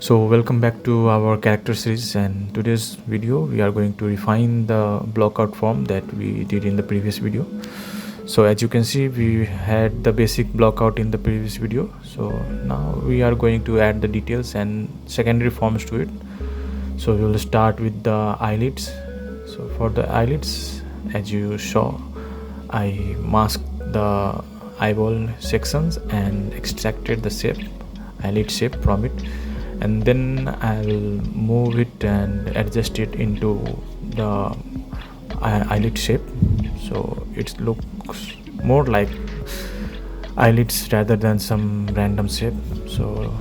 So welcome back to our character series, and today's video we are going to refine the blockout form that we did in the previous video. So as you can see, we had the basic blockout in the previous video, so now we are going to add the details and secondary forms to it. So we will start with the eyelids. So for the eyelids, as you saw, I masked the eyeball sections and extracted the shape, eyelid shape from it, and then I'll move it and adjust it into the eyelid shape, so it looks more like eyelids rather than some random shape. So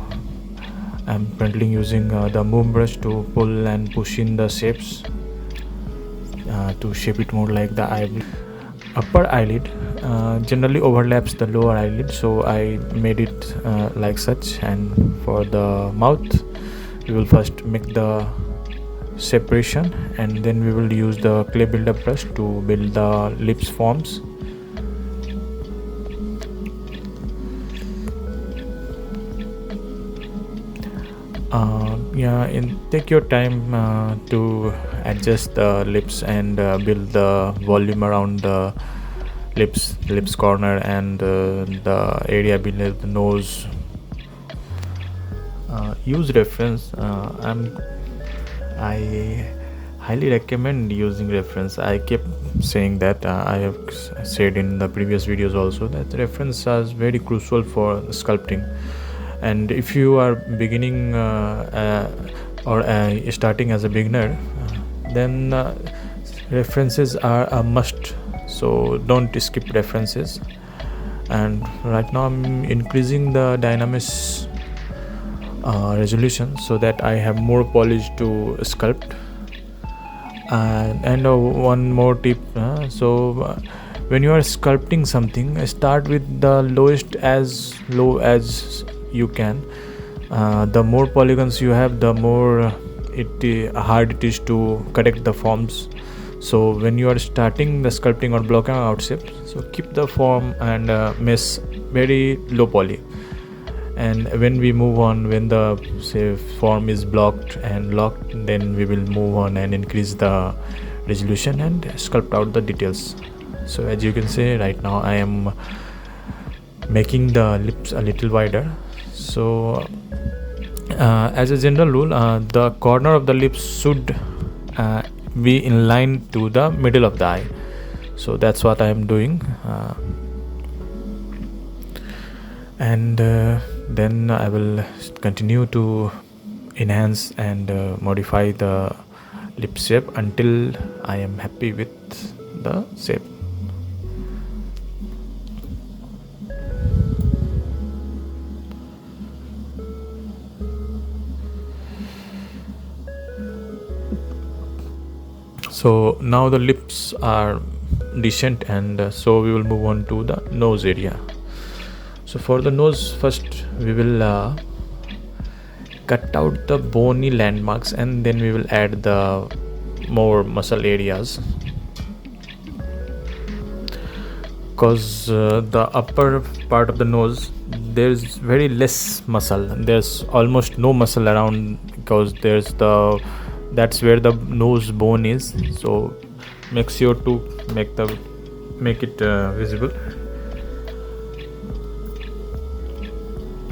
I'm currently using the move brush to pull and push in the shapes to shape it more like the eyelid. Upper eyelid generally overlaps the lower eyelid, so I made it like such. And for the mouth, we will first make the separation, and then we will use the clay builder brush to build the lips forms. Take your time to adjust the lips and build the volume around the lips corner and the area below the nose. Use reference. I highly recommend using reference. I kept saying that. I have said in the previous videos also that reference is very crucial for sculpting. And if you are beginning or starting as a beginner, then references are a must, so don't skip references. And right now I'm increasing the dynamics resolution so that I have more polish to sculpt. And one more tip, when you are sculpting something, start with the lowest, as low as you can. The more polygons you have, the more hard it is to correct the forms. So when you are starting the sculpting or blocking out shapes, so keep the form and mesh very low poly. And when we move on, when the form is blocked and locked, then we will move on and increase the resolution and sculpt out the details. So as you can see, right now I am making the lips a little wider. So as a general rule, the corner of the lips should be in line to the middle of the eye. So that's what I am doing. And then I will continue to enhance and modify the lip shape until I am happy with the shape. So now the lips are decent, and so we will move on to the nose area. So for the nose, first we will cut out the bony landmarks, and then we will add the more muscle areas, because the upper part of the nose, there's very less muscle. There's almost no muscle around, because that's where the nose bone is. So make sure to make it visible.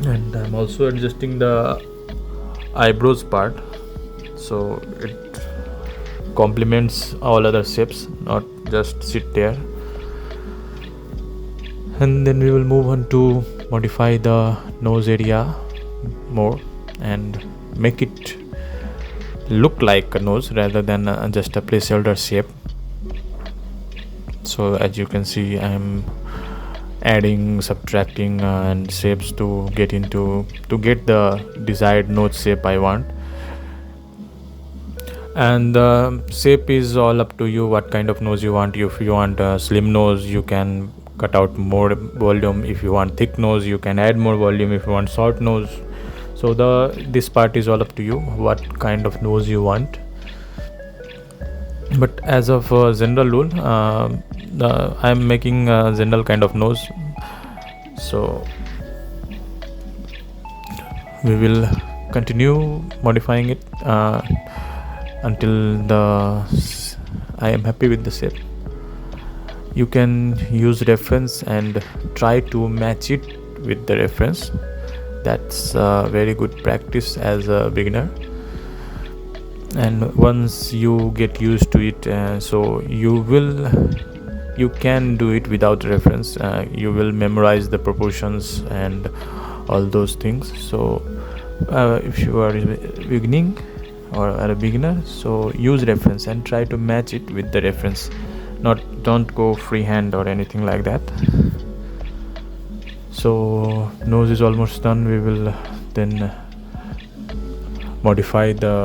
And I'm also adjusting the eyebrows part, so it complements all other shapes, not just sit there. And then we will move on to modify the nose area more and make it look like a nose rather than just a placeholder shape. So as you can see, I am adding, subtracting and shapes to get the desired nose shape I want. And the shape is all up to you, what kind of nose you want. If you want a slim nose, you can cut out more volume. If you want thick nose, you can add more volume. If you want short nose, so this part is all up to you, what kind of nose you want. But as of general rule, I am making a general kind of nose. So we will continue modifying it until I am happy with the shape. You can use reference and try to match it with the reference. That's very good practice as a beginner, and once you get used to it, so you can do it without reference. You will memorize the proportions and all those things. So if you are beginning or are a beginner, so use reference and try to match it with the reference. Don't go freehand or anything like that. So nose is almost done. We will then modify the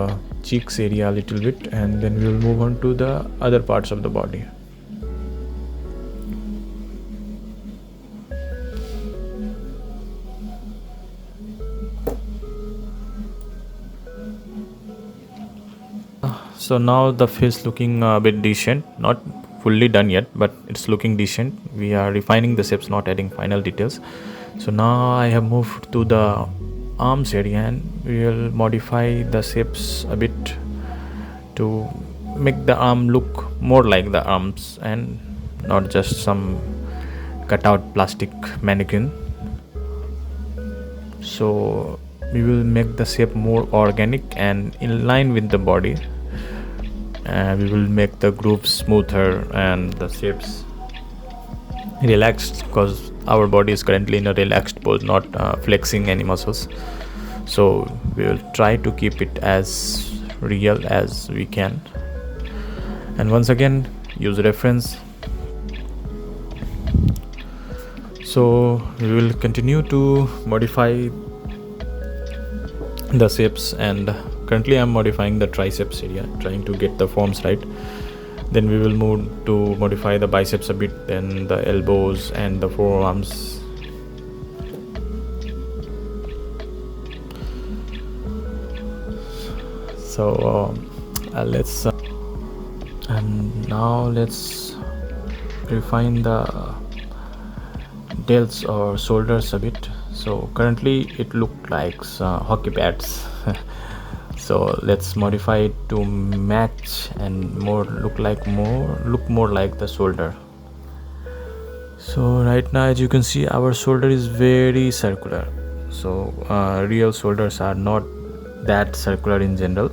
cheeks area a little bit, and then we will move on to the other parts of the body. So now the face looking a bit decent, not fully done yet, but it's looking decent. We are refining the shapes, not adding final details. So now I have moved to the arms area, and we will modify the shapes a bit to make the arm look more like the arms and not just some cutout plastic mannequin. So we will make the shape more organic and in line with the body. We will make the grooves smoother and the shapes relaxed, because our body is currently in a relaxed pose, not flexing any muscles. So we will try to keep it as real as we can, and once again use reference. So we will continue to modify the shapes, and currently I'm modifying the triceps area, trying to get the forms right. Then we will move to modify the biceps a bit, then the elbows and the forearms. So let's and now let's refine the delts or shoulders a bit. So currently it looked like hockey pads. So let's modify it to match and look more like the shoulder. So right now, as you can see, our shoulder is very circular. So real shoulders are not that circular in general.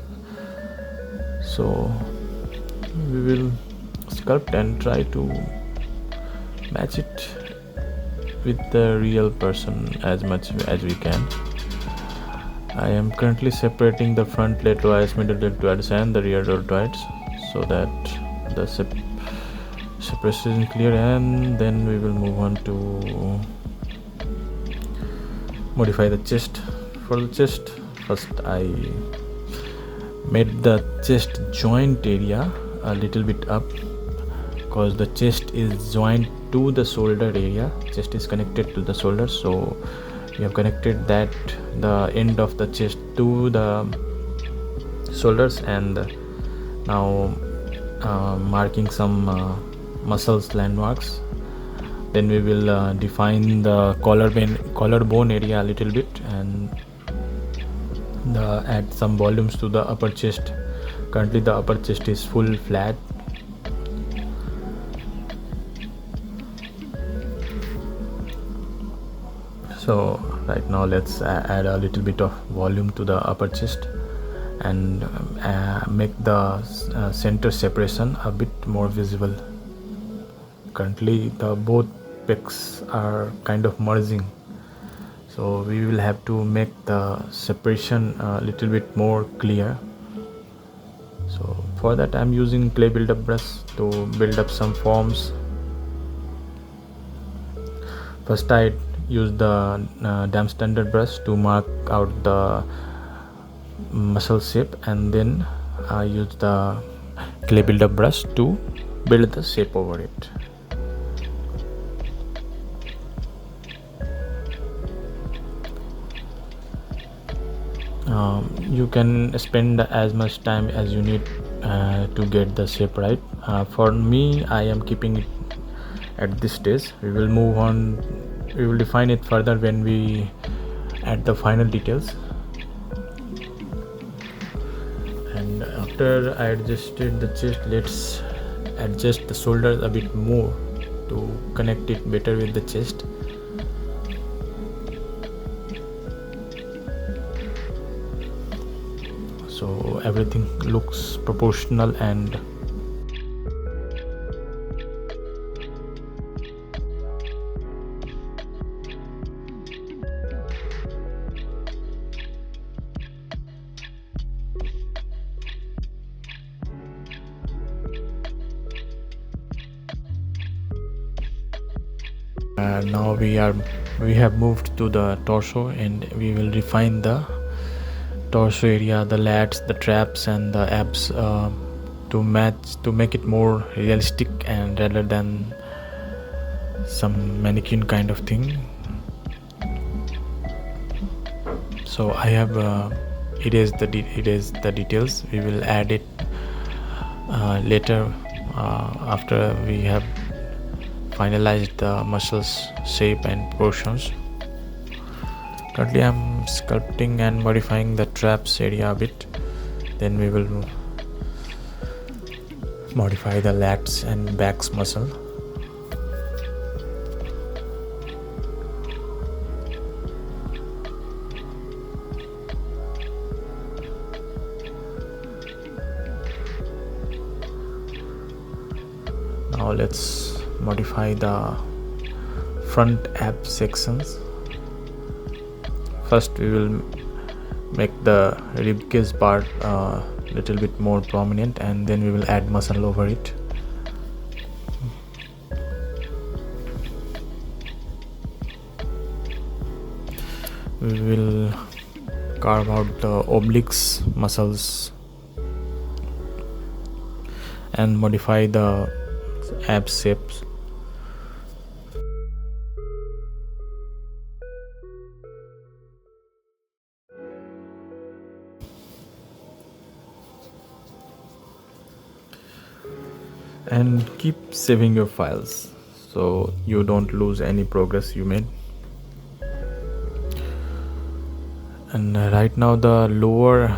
So we will sculpt and try to match it with the real person as much as we can. I am currently separating the front deltoids, middle deltoids and the rear deltoids, so that the separation is clear, and then we will move on to modify the chest. For the chest, first I made the chest joint area a little bit up, because the chest is joined to the shoulder area. Chest is connected to the shoulder, so we have connected the end of the chest to the shoulders, and now marking some muscles landmarks. Then we will define the collarbone area a little bit, and add some volumes to the upper chest. Currently the upper chest is full flat. So right now let's add a little bit of volume to the upper chest and make the center separation a bit more visible. Currently the both pecs are kind of merging, so we will have to make the separation a little bit more clear. So for that I'm using clay build-up brush to build up some forms. First I use the damp standard brush to mark out the muscle shape, and then I use the clay build-up brush to build the shape over it. You can spend as much time as you need to get the shape right. For me, I am keeping it at this stage. We will move on, we will define it further when we add the final details. And after I adjusted the chest, let's adjust the shoulders a bit more to connect it better with the chest. So everything looks proportional and now we have moved to the torso, and we will refine the torso area, the lats, the traps, and the abs to make it more realistic and rather than some mannequin kind of thing. So I have erased the details. We will add it later after we have finalized the muscles shape and proportions. Currently I'm sculpting and modifying the traps area a bit, then we will modify the lats and backs muscle. Now let's modify the front ab sections. First we will make the ribcage part a little bit more prominent, and then we will add muscle over it. We will carve out the obliques muscles and modify the ab shapes. And keep saving your files so you don't lose any progress you made. And right now the lower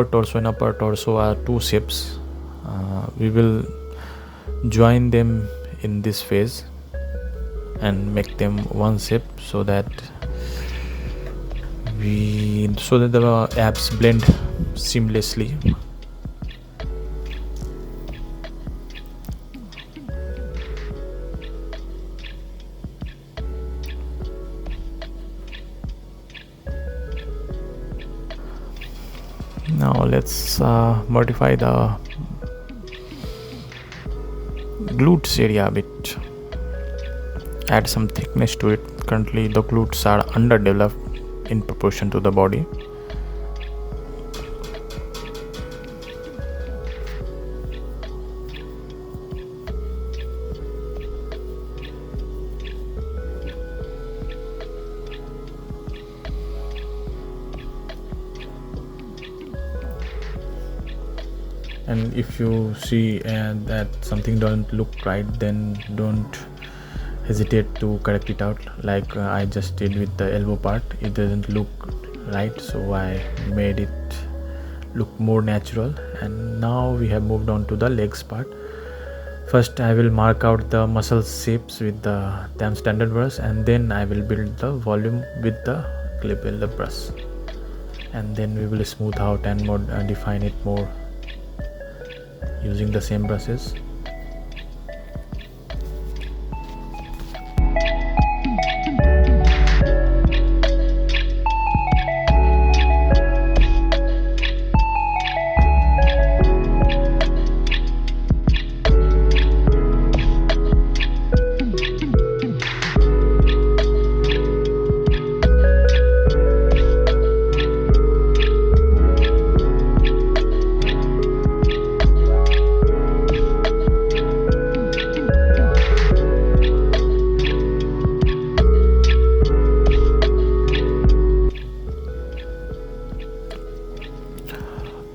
torso and upper torso are two shapes. We will join them in this phase and make them one shape so that the abs blend seamlessly. Now let's modify the glutes area a bit, add some thickness to it. Currently the glutes are underdeveloped in proportion to the body. And if you see that something doesn't look right, then don't hesitate to correct it out, like I just did with the elbow part. It doesn't look right, so I made it look more natural. And now we have moved on to the legs part. First I will mark out the muscle shapes with the damn standard brush, and then I will build the volume with the clip builder brush, and then we will smooth out and define it more using the same brushes.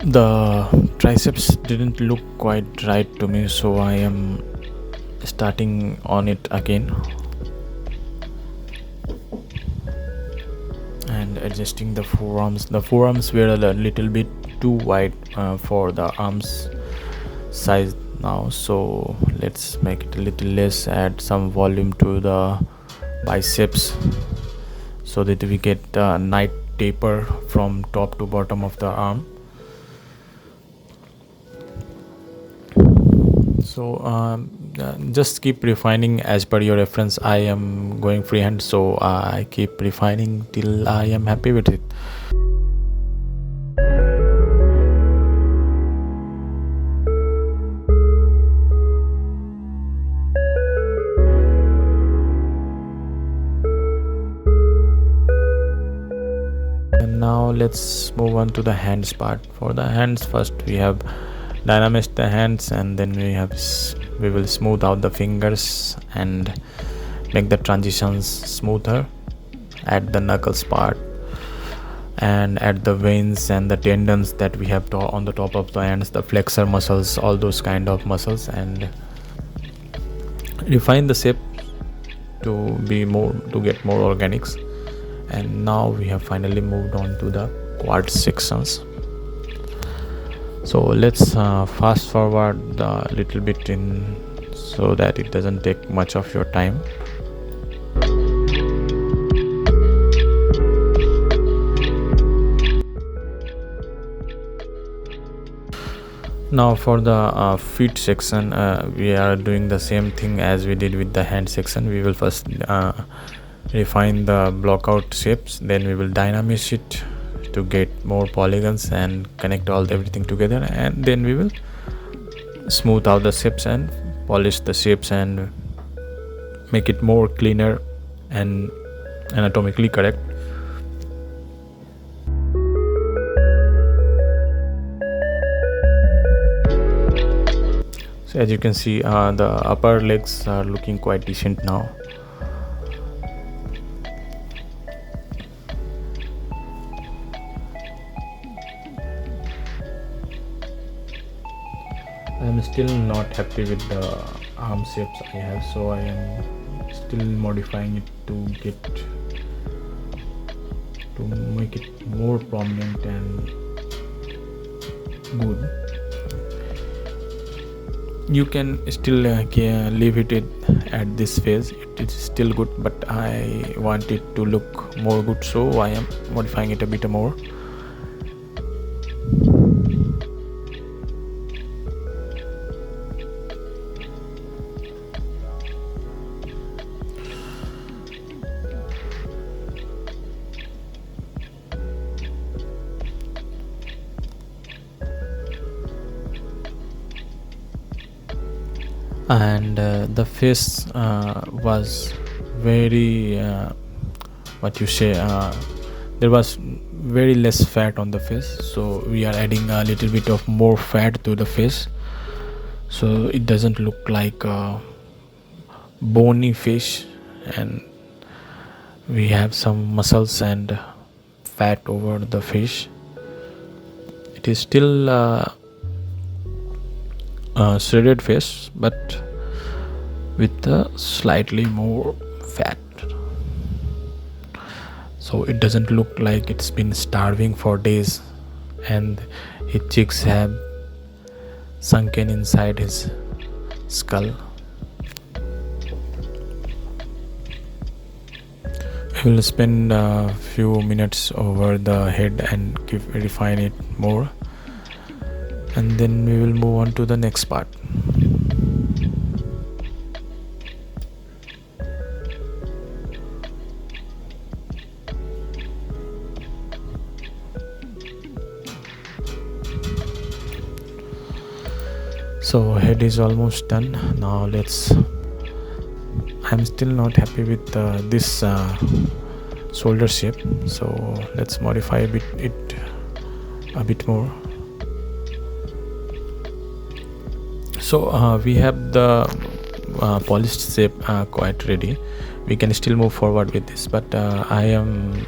The triceps didn't look quite right to me, so I am starting on it again and adjusting the forearms. The forearms were a little bit too wide for the arms size now, so let's make it a little less, add some volume to the biceps so that we get a nice taper from top to bottom of the arm. So just keep refining as per your reference. I am going freehand, so I keep refining till I am happy with it. And now let's move on to the hands part. For the hands, first we have dynamize the hands, and then we will smooth out the fingers and make the transitions smoother, add the knuckles part and add the veins and the tendons that we have on the top of the hands, the flexor muscles, all those kind of muscles, and refine the shape to get more organics. And now we have finally moved on to the quad sections. So let's fast forward a little bit in so that it doesn't take much of your time. Now for the feet section, we are doing the same thing as we did with the hand section. We will first refine the blockout shapes, then we will dynamize it to get more polygons and connect everything together, and then we will smooth out the shapes and polish the shapes and make it more cleaner and anatomically correct. So as you can see, the upper legs are looking quite decent now. I am still not happy with the arm shapes I have, so I am still modifying it to make it more prominent and good. You can still leave it at this phase, it is still good, but I want it to look more good, so I am modifying it a bit more. And the face was very there was very less fat on the face, so we are adding a little bit of more fat to the face so it doesn't look like a bony fish, and we have some muscles and fat over the fish. It is still shredded face, but with a slightly more fat, so it doesn't look like it's been starving for days and his cheeks have sunken inside his skull. We will spend a few minutes over the head and refine it more, and then we will move on to the next part. So head is almost done. Now I'm still not happy with this shoulder shape, so let's modify it a bit more. So we have the polished shape quite ready. We can still move forward with this, but I am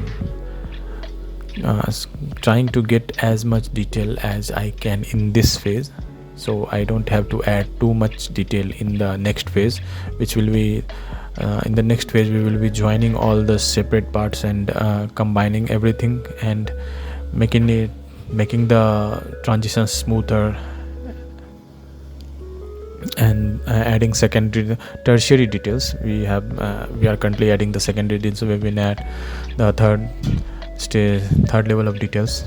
trying to get as much detail as I can in this phase, so I don't have to add too much detail in the next phase, which will be in the next phase we will be joining all the separate parts and combining everything and making it making the transition smoother, and adding secondary tertiary details. We are currently adding the secondary details, so we will add the third level of details.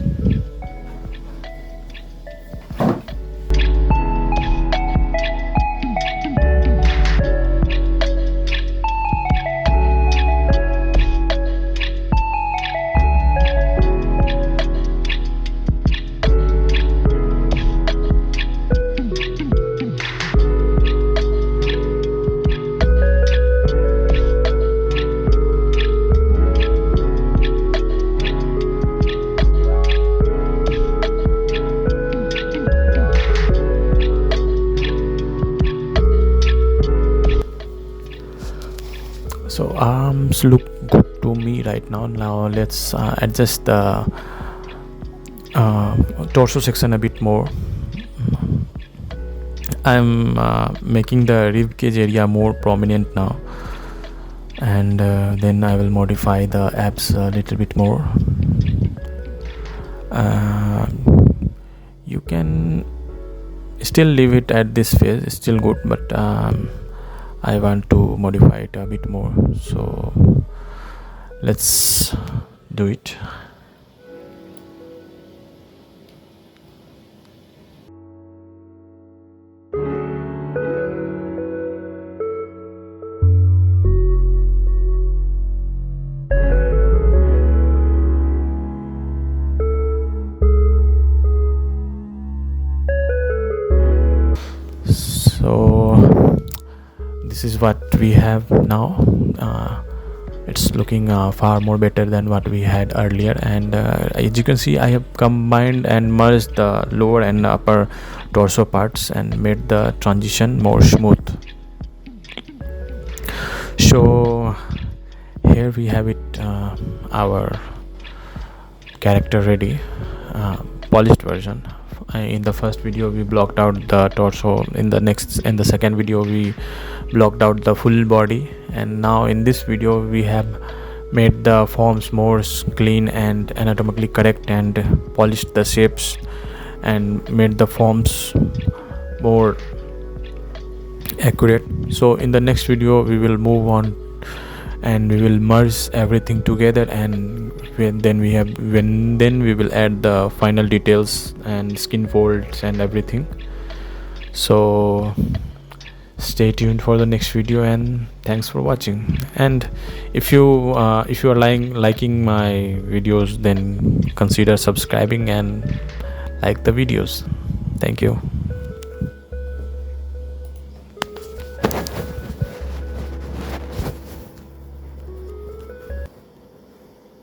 So arms look good to me right now. Now let's adjust the torso section a bit more. I'm making the rib cage area more prominent now, and then I will modify the abs a little bit more. You can still leave it at this phase, it's still good, but I want to modify it a bit more, so let's do it. So this is what we have now. It's looking far more better than what we had earlier, and as you can see, I have combined and merged the lower and upper torso parts and made the transition more smooth. So here we have it, our character ready, polished version. In the first video we blocked out the torso, in the second video we blocked out the full body, and now in this video we have made the forms more clean and anatomically correct, and polished the shapes and made the forms more accurate. So in the next video we will move on and we will merge everything together, and then we will add the final details and skin folds and everything. So stay tuned for the next video, and thanks for watching. And if you are liking my videos, then consider subscribing and like the videos. Thank you.